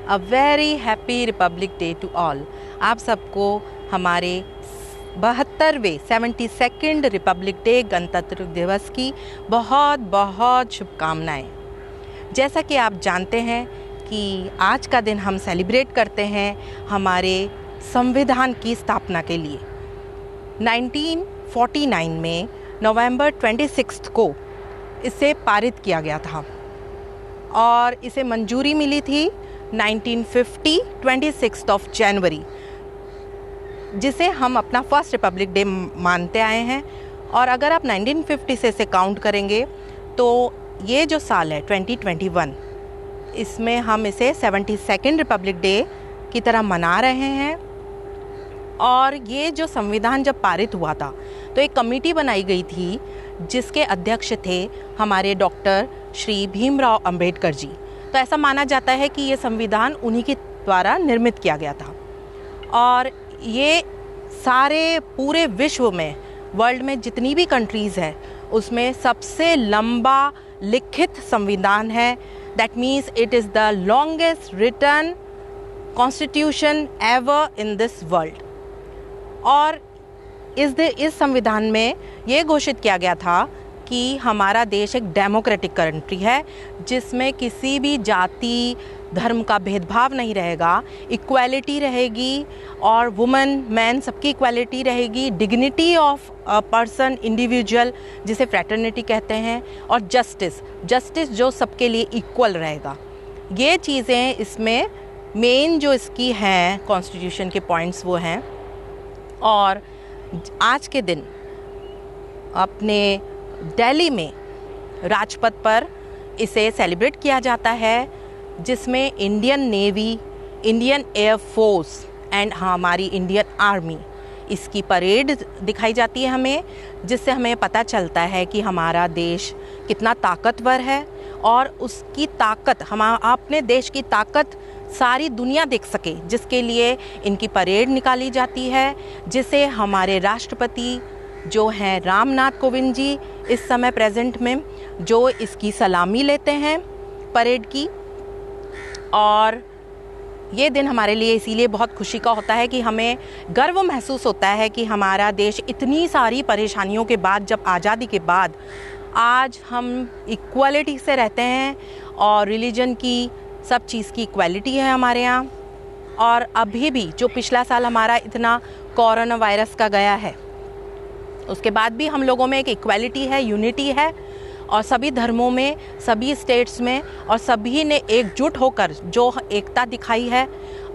A very happy Republic Day to all. आप सबको हमारे 72वें 72nd रिपब्लिक डे गणतंत्र दिवस की बहुत बहुत शुभकामनाएं। जैसा कि आप जानते हैं कि आज का दिन हम सेलिब्रेट करते हैं हमारे संविधान की स्थापना के लिए। 1949 में नवंबर 26 को इसे पारित किया गया था और इसे मंजूरी मिली थी 1950 26 ऑफ जनवरी, जिसे हम अपना फर्स्ट रिपब्लिक डे मानते आए हैं। और अगर आप 1950 से इसे काउंट करेंगे तो ये जो साल है 2021, इसमें हम इसे 72nd रिपब्लिक डे की तरह मना रहे हैं। और ये जो संविधान जब पारित हुआ था तो एक कमेटी बनाई गई थी जिसके अध्यक्ष थे हमारे डॉक्टर श्री भीमराव अंबेडकर जी। तो ऐसा माना जाता है कि ये संविधान उन्हीं के द्वारा निर्मित किया गया था। और ये सारे पूरे विश्व में, वर्ल्ड में जितनी भी कंट्रीज़ है उसमें सबसे लंबा लिखित संविधान है। That means it is the longest written constitution ever in this world. और इस संविधान में ये घोषित किया गया था कि हमारा देश एक डेमोक्रेटिक कंट्री है जिसमें किसी भी जाति धर्म का भेदभाव नहीं रहेगा, इक्वालिटी रहेगी और वुमेन मैन सबकी इक्वालिटी रहेगी, dignity of a person individual जिसे फ्रैटर्निटी कहते हैं, और जस्टिस जो सबके लिए इक्वल रहेगा। ये चीज़ें इसमें मेन जो इसकी हैं कॉन्स्टिट्यूशन के पॉइंट्स वो हैं। और आज के दिन अपने दिल्ली में राजपथ पर इसे सेलिब्रेट किया जाता है, जिसमें Indian navy, Indian air force and हमारी इंडियन आर्मी इसकी परेड दिखाई जाती है हमें, जिससे हमें पता चलता है कि हमारा देश कितना ताकतवर है और उसकी ताकत, हम अपने देश की ताकत सारी दुनिया देख सके, जिसके लिए इनकी परेड निकाली जाती है, जिसे हमारे राष्ट्रपति जो हैं रामनाथ कोविंद जी इस समय प्रेजेंट में जो इसकी सलामी लेते हैं परेड की। और ये दिन हमारे लिए इसीलिए बहुत खुशी का होता है कि हमें गर्व महसूस होता है कि हमारा देश इतनी सारी परेशानियों के बाद, जब आज़ादी के बाद आज हम इक्वालिटी से रहते हैं और रिलीजन की सब चीज़ की इक्वालिटी है हमारे यहाँ। और अभी भी जो पिछला साल हमारा इतना कोरोना वायरस का गया है, उसके बाद भी हम लोगों में एक इक्वालिटी है, यूनिटी है, और सभी धर्मों में, सभी स्टेट्स में, और सभी ने एकजुट होकर जो एकता दिखाई है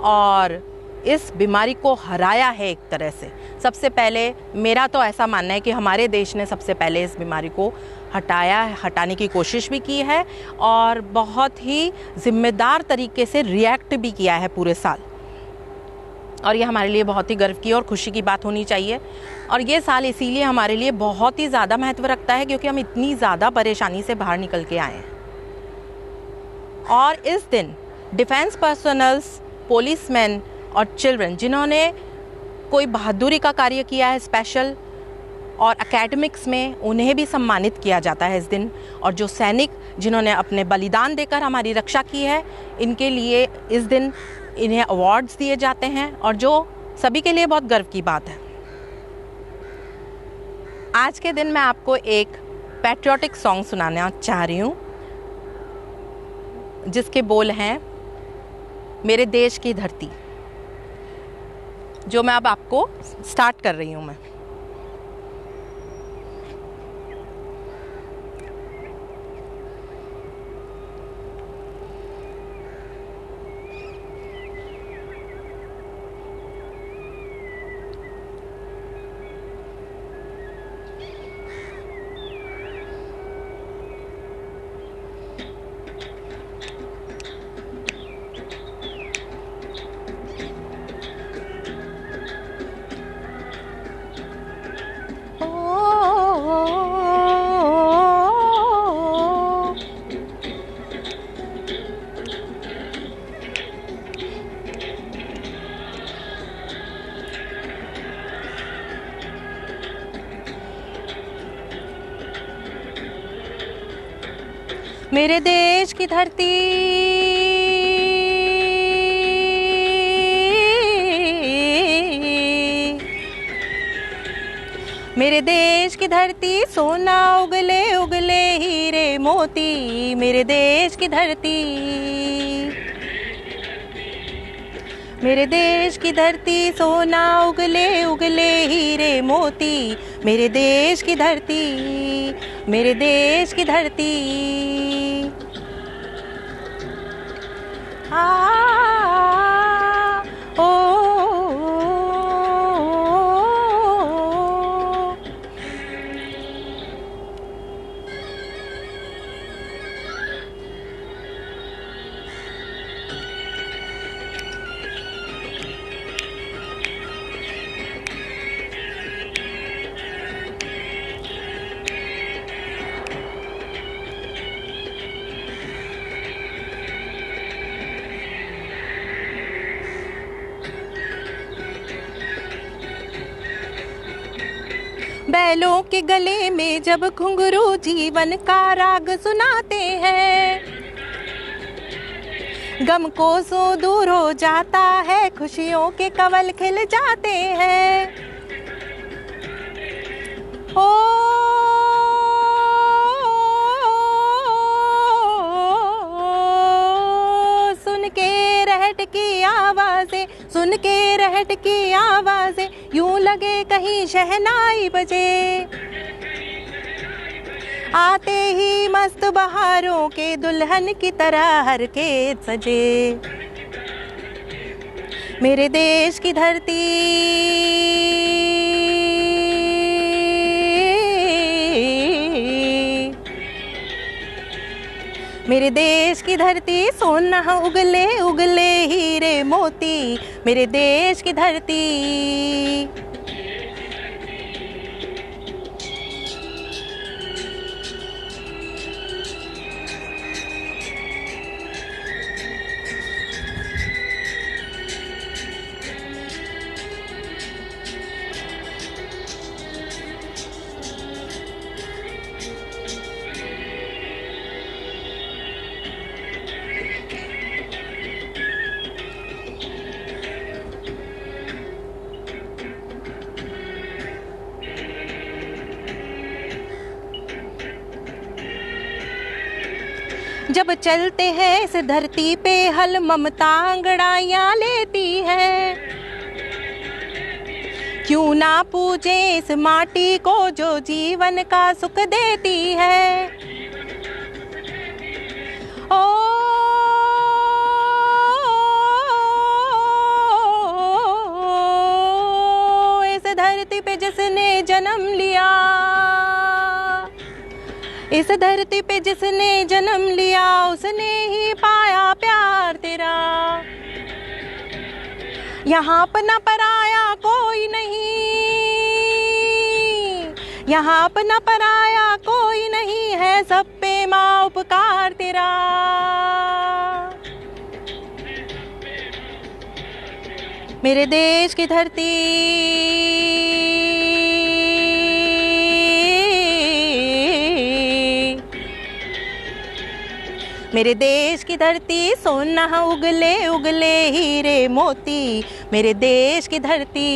और इस बीमारी को हराया है एक तरह से। सबसे पहले मेरा तो ऐसा मानना है कि हमारे देश ने सबसे पहले इस बीमारी को हटाने की कोशिश भी की है और बहुत ही जिम्मेदार तरीके से रिएक्ट भी किया है पूरे साल। और ये हमारे लिए बहुत ही गर्व की और खुशी की बात होनी चाहिए। और ये साल इसीलिए हमारे लिए बहुत ही ज़्यादा महत्व रखता है क्योंकि हम इतनी ज़्यादा परेशानी से बाहर निकल के आए हैं। और इस दिन डिफेंस पर्सनल्स, पुलिसमैन और चिल्ड्रन जिन्होंने कोई बहादुरी का कार्य किया है स्पेशल, और एकेडमिक्स में उन्हें भी सम्मानित किया जाता है इस दिन। और जो सैनिक जिन्होंने अपने बलिदान देकर हमारी रक्षा की है, इनके लिए इस दिन इन्हें अवार्ड्स दिए जाते हैं, और जो सभी के लिए बहुत गर्व की बात है। आज के दिन मैं आपको एक पैट्रियोटिक सॉन्ग सुनाना चाह रही हूँ, जिसके बोल हैं मेरे देश की धरती, जो मैं अब आपको स्टार्ट कर रही हूँ मैं। मेरे देश की धरती मेरे देश की धरती सोना उगले उगले हीरे मोती, मेरे देश की धरती, मेरे देश की धरती सोना उगले उगले हीरे मोती, मेरे देश की धरती, मेरे देश की धरती। बैलों के गले में जब घुंघरू जीवन का राग सुनाते हैं, गम को सो दूर हो जाता है, खुशियों के कवल खिल जाते हैं। ओ सुन के रहट की आवाज़ें, सुन के रहट की आवाज़ें, यूं लगे कहीं शहनाई बजे। आते ही मस्त बहारों के दुल्हन की तरह हर के सजे। मेरे देश की धरती, मेरे देश की धरती सोना उगले उगले हीरे मोती, मेरे देश की धरती। जब चलते हैं इस धरती पे हल ममता अंगड़ाइयाँ लेती है, क्यों ना पूजे इस माटी को जो जीवन का सुख देती है। ओ इस धरती पे जिसने जन्म लिया, इस धरती पे जिसने जन्म लिया, उसने ही पाया प्यार तेरा। यहाँ अपना पराया कोई नहीं, यहाँ अपना पराया कोई नहीं है, सब पे माँ उपकार तेरा। मेरे देश की धरती, मेरे देश की धरती सोना उगले उगले हीरे मोती, मेरे देश की धरती।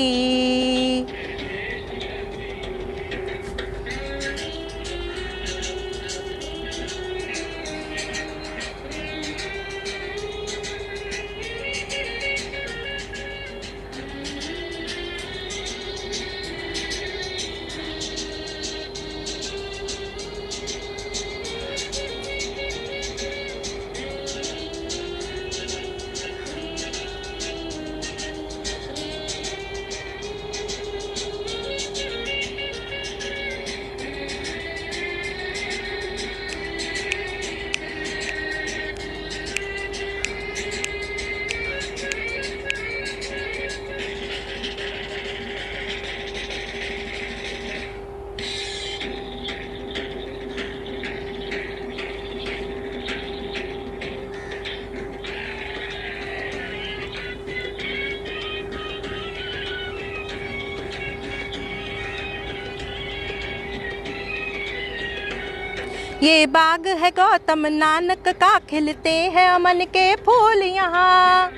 ये बाग है गौतम नानक का, खिलते हैं अमन के फूल यहाँ।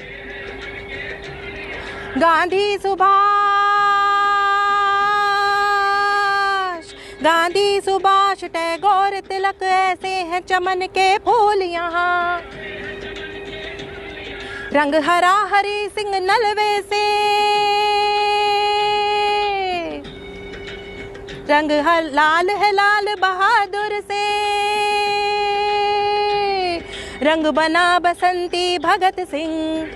गांधी सुभाष गांधी सुभाष टैगोर तिलक ऐसे हैं चमन के फूल यहाँ। रंग हरा हरी सिंह नलवे से, रंग लाल है लाल बहादुर से, रंग बना बसंती भगत सिंह,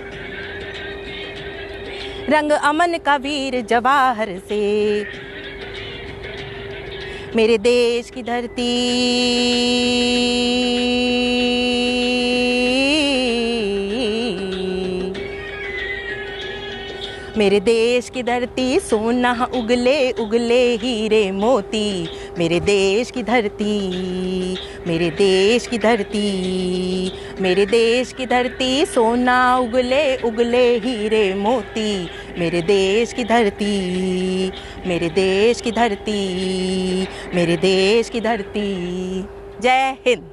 रंग अमन का वीर जवाहर से। मेरे देश की धरती मेरे देश की धरती सोना उगले उगले हीरे मोती। मेरे देश की धरती, मेरे देश की धरती, मेरे देश की धरती सोना उगले उगले हीरे मोती। मेरे देश की धरती, मेरे देश की धरती, मेरे देश की धरती। जय हिंद।